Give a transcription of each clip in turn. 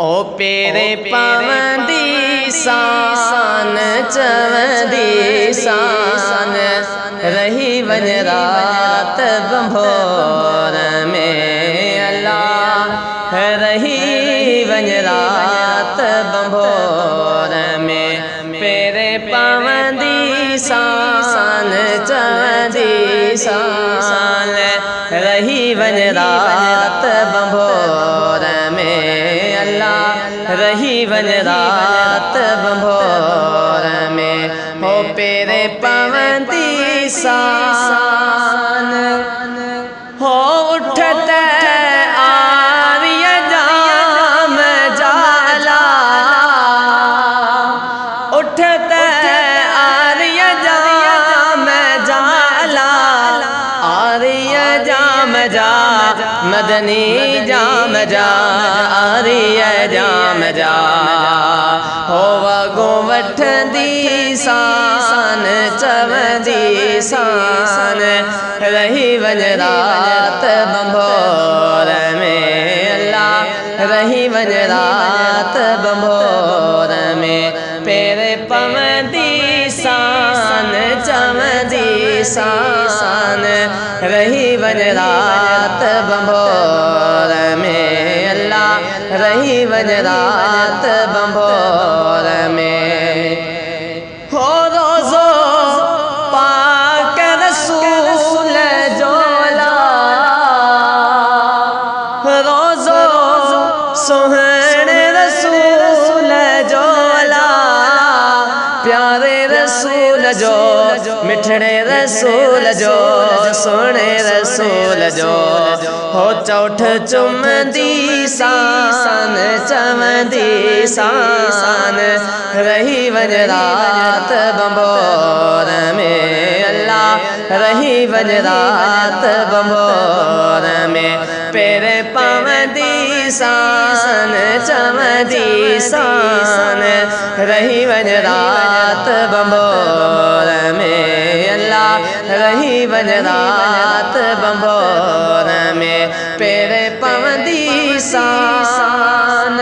ओ पेरे पावंदी सान चवंदी सान रही वञ रात बंभोर में अल्लाह रही वञ रात बंभोर में पेरे पावंदी सान चवंदी सान रही वञ रात बंभोर में अल्लाह रही वञ रात बंभोर में हो पेरे पवंदी सान हो उठत आर्य जाम जाला उठत आर्य जाम जाला आर्य जाम जा मदनी जाम जा आर्य जाम जा हो वगो वठंदी सान चवंदी सान रही वञ रात बंभोर में अल्लाह रही वञ रात बंभोर में पेरे पवंदी सान चवंदी सान रही वञ रात बंभोर में अल्लाह रही वञ रात बंभोर में हो रोज़ो पाक रसूल जोला रोज़ो सुहण रसूल जोला प्यारे रसूल जो मिठड़े रसूल जो सोने रसूल जो हो चौठ चुमंदी सान चवंदी सान रही वञ रात बंभोर में अल्लाह रही वञ रात बंभोर में पेरे पवंदी सान चवंदी सान रही वञ रात बंभोर में अल्लाह रही वञ रात बंभोर में पेरे पवंदी सान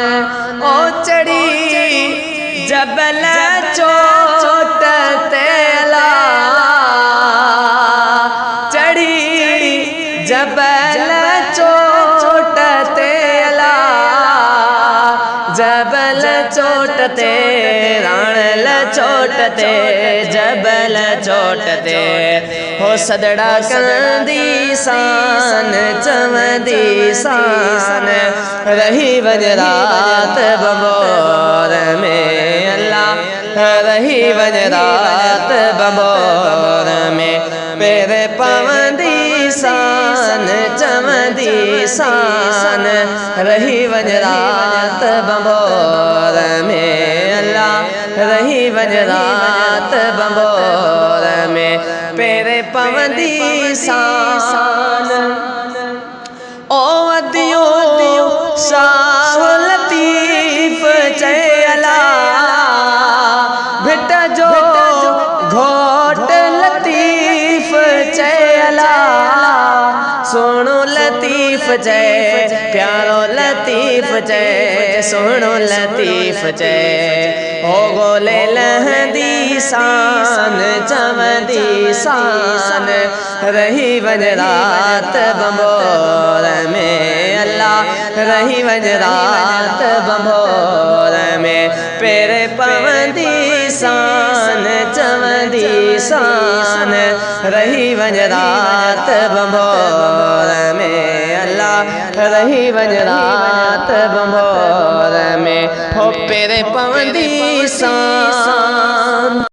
ओ चढ़ी जबल चोट तेला चढ़ी जबल चोट तेला जबल चोट ते राण चोट ते जबल चोट ते हो सदड़ा कंदी सान चवंदी सान रही वञ रात बंभोर में अल्लाह रही वञ रात बंभोर में पेरे पवंदी सान चवंदी सान रही वञ रात बंभोर में अल्लाह रही वञ रात बंभोर में पेरे पवंदी सान ओ अदियो शाह लतीफ चयला भिट जो घोट लतीफ चयला सोनो लतीफ जय प्यारो लतीफ जय सोनो लतीफ जय हो गोले लहंदी सान चवंदी सान रही वञ रात बंभोर में अल्लाह रही वञ रात बंभोर में पेरे पवंदी सान चवंदी सान रही वञ रात बंभोर में अल्लाह रही वञ रात बंभोर में हो पेरे